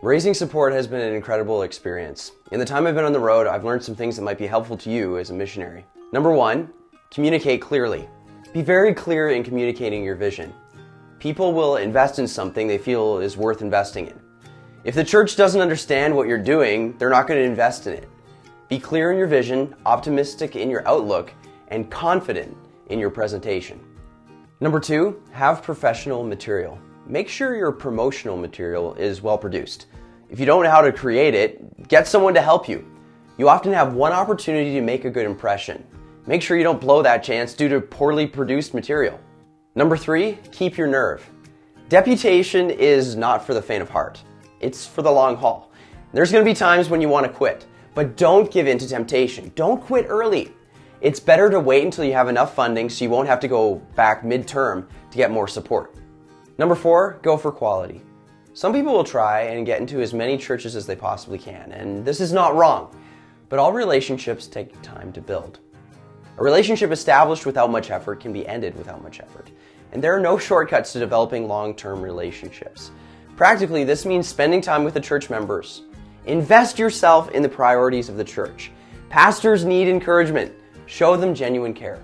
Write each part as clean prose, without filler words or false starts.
Raising support has been an incredible experience. In the time I've been on the road, I've learned some things that might be helpful to you as a missionary. Number one, communicate clearly. Be very clear in communicating your vision. People will invest in something they feel is worth investing in. If the church doesn't understand what you're doing, they're not going to invest in it. Be clear in your vision, optimistic in your outlook, and confident in your presentation. Number two, have professional material. Make sure your promotional material is well produced. If you don't know how to create it, get someone to help you. You often have one opportunity to make a good impression. Make sure you don't blow that chance due to poorly produced material. Number three, keep your nerve. Deputation is not for the faint of heart. It's for the long haul. There's going to be times when you want to quit, but don't give in to temptation. Don't quit early. It's better to wait until you have enough funding so you won't have to go back midterm to get more support. Number four, go for quality. Some people will try and get into as many churches as they possibly can, and this is not wrong, but all relationships take time to build. A relationship established without much effort can be ended without much effort, and there are no shortcuts to developing long-term relationships. Practically, this means spending time with the church members. Invest yourself in the priorities of the church. Pastors need encouragement. Show them genuine care.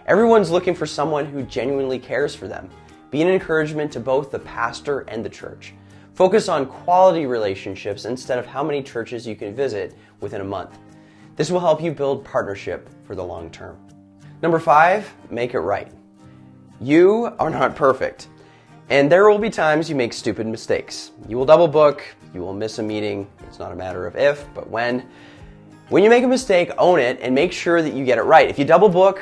Everyone's looking for someone who genuinely cares for them. Be an encouragement to both the pastor and the church. Focus on quality relationships instead of how many churches you can visit within a month. This will help you build partnership for the long term. Number five, make it right. You are not perfect, and there will be times you make stupid mistakes. You will double book, you will miss a meeting. It's not a matter of if, but when. When you make a mistake, own it and make sure that you get it right. If you double book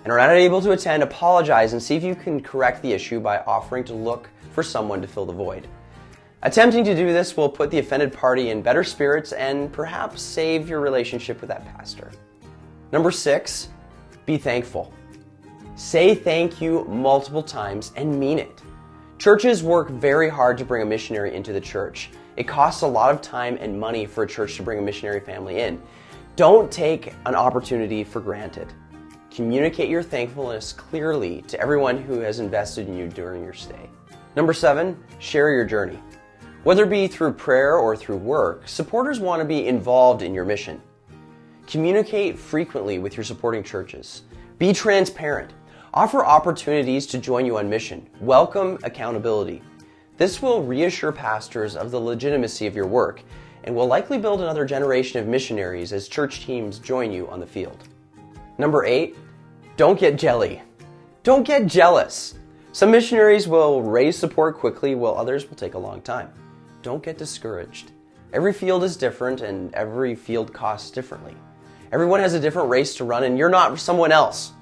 and are not able to attend, apologize and see if you can correct the issue by offering to look for someone to fill the void. Attempting to do this will put the offended party in better spirits and perhaps save your relationship with that pastor. Number six, be thankful. Say thank you multiple times and mean it. Churches work very hard to bring a missionary into the church. It costs a lot of time and money for a church to bring a missionary family in. Don't take an opportunity for granted. Communicate your thankfulness clearly to everyone who has invested in you during your stay. Number seven, share your journey. Whether it be through prayer or through work, supporters want to be involved in your mission. Communicate frequently with your supporting churches. Be transparent. Offer opportunities to join you on mission. Welcome accountability. This will reassure pastors of the legitimacy of your work and will likely build another generation of missionaries as church teams join you on the field. Number eight, don't get jelly. Don't get jealous. Some missionaries will raise support quickly while others will take a long time. Don't get discouraged. Every field is different and every field costs differently. Everyone has a different race to run and you're not someone else.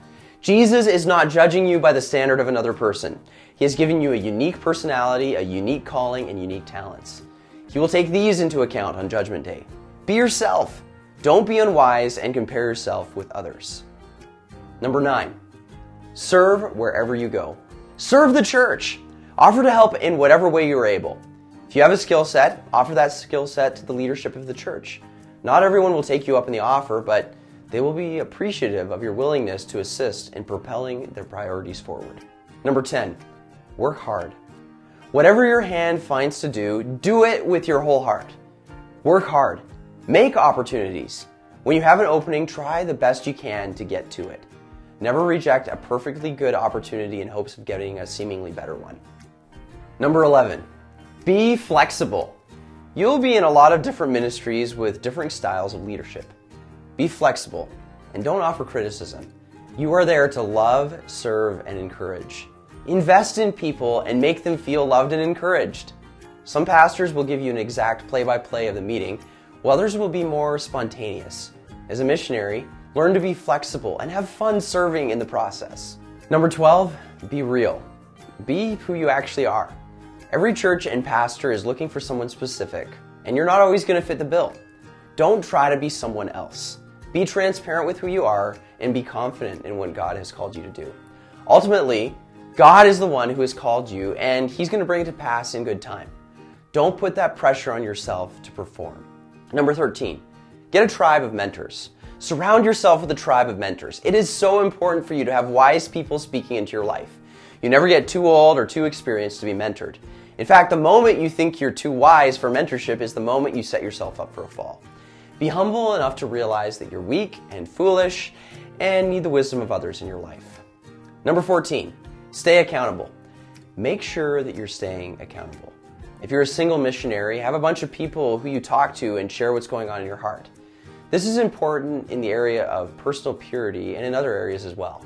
Jesus is not judging you by the standard of another person. He has given you a unique personality, a unique calling, and unique talents. He will take these into account on Judgment Day. Be yourself. Don't be unwise and compare yourself with others. Number nine, serve wherever you go. Serve the church. Offer to help in whatever way you are able. If you have a skill set, offer that skill set to the leadership of the church. Not everyone will take you up on the offer, but they will be appreciative of your willingness to assist in propelling their priorities forward. Number 10, work hard. Whatever your hand finds to do, do it with your whole heart. Work hard. Make opportunities. When you have an opening, try the best you can to get to it. Never reject a perfectly good opportunity in hopes of getting a seemingly better one. Number 11, be flexible. You'll be in a lot of different ministries with different styles of leadership. Be flexible and don't offer criticism. You are there to love, serve, and encourage. Invest in people and make them feel loved and encouraged. Some pastors will give you an exact play-by-play of the meeting, while others will be more spontaneous. As a missionary, learn to be flexible and have fun serving in the process. Number 12, be real. Be who you actually are. Every church and pastor is looking for someone specific, and you're not always going to fit the bill. Don't try to be someone else. Be transparent with who you are and be confident in what God has called you to do. Ultimately, God is the one who has called you, and He's going to bring it to pass in good time. Don't put that pressure on yourself to perform. Number 13, get a tribe of mentors. Surround yourself with a tribe of mentors. It is so important for you to have wise people speaking into your life. You never get too old or too experienced to be mentored. In fact, the moment you think you're too wise for mentorship is the moment you set yourself up for a fall. Be humble enough to realize that you're weak and foolish and need the wisdom of others in your life. Number 14, stay accountable. Make sure that you're staying accountable. If you're a single missionary, have a bunch of people who you talk to and share what's going on in your heart. This is important in the area of personal purity and in other areas as well.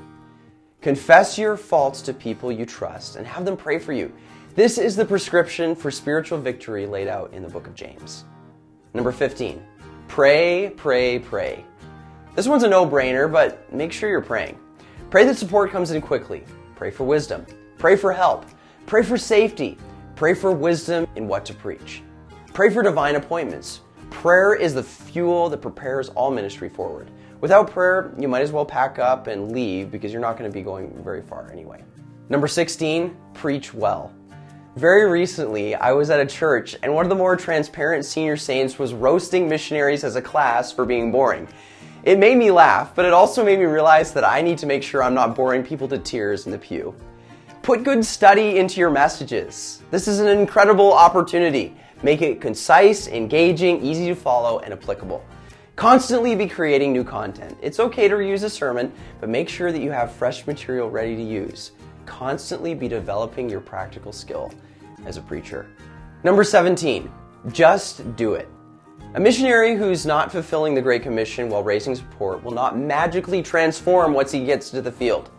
Confess your faults to people you trust and have them pray for you. This is the prescription for spiritual victory laid out in the book of James. Number 15, pray, pray, pray. This one's a no-brainer, but make sure you're praying. Pray that support comes in quickly. Pray for wisdom. Pray for help. Pray for safety. Pray for wisdom in what to preach. Pray for divine appointments. Prayer is the fuel that prepares all ministry forward. Without prayer, you might as well pack up and leave because you're not going to be going very far anyway. Number 16, preach well. Very recently, I was at a church and one of the more transparent senior saints was roasting missionaries as a class for being boring. It made me laugh, but it also made me realize that I need to make sure I'm not boring people to tears in the pew. Put good study into your messages. This is an incredible opportunity. Make it concise, engaging, easy to follow, and applicable. Constantly be creating new content. It's okay to reuse a sermon, but make sure that you have fresh material ready to use. Constantly be developing your practical skill as a preacher. Number 17, just do it. A missionary who's not fulfilling the Great Commission while raising support will not magically transform once he gets to the field.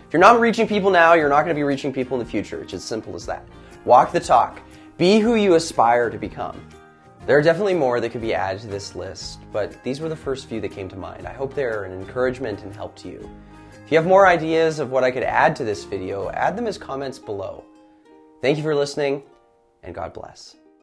If you're not reaching people now, you're not going to be reaching people in the future. It's as simple as that. Walk the talk. Be who you aspire to become. There are definitely more that could be added to this list, but these were the first few that came to mind. I hope they're an encouragement and help to you. If you have more ideas of what I could add to this video, add them as comments below. Thank you for listening, and God bless.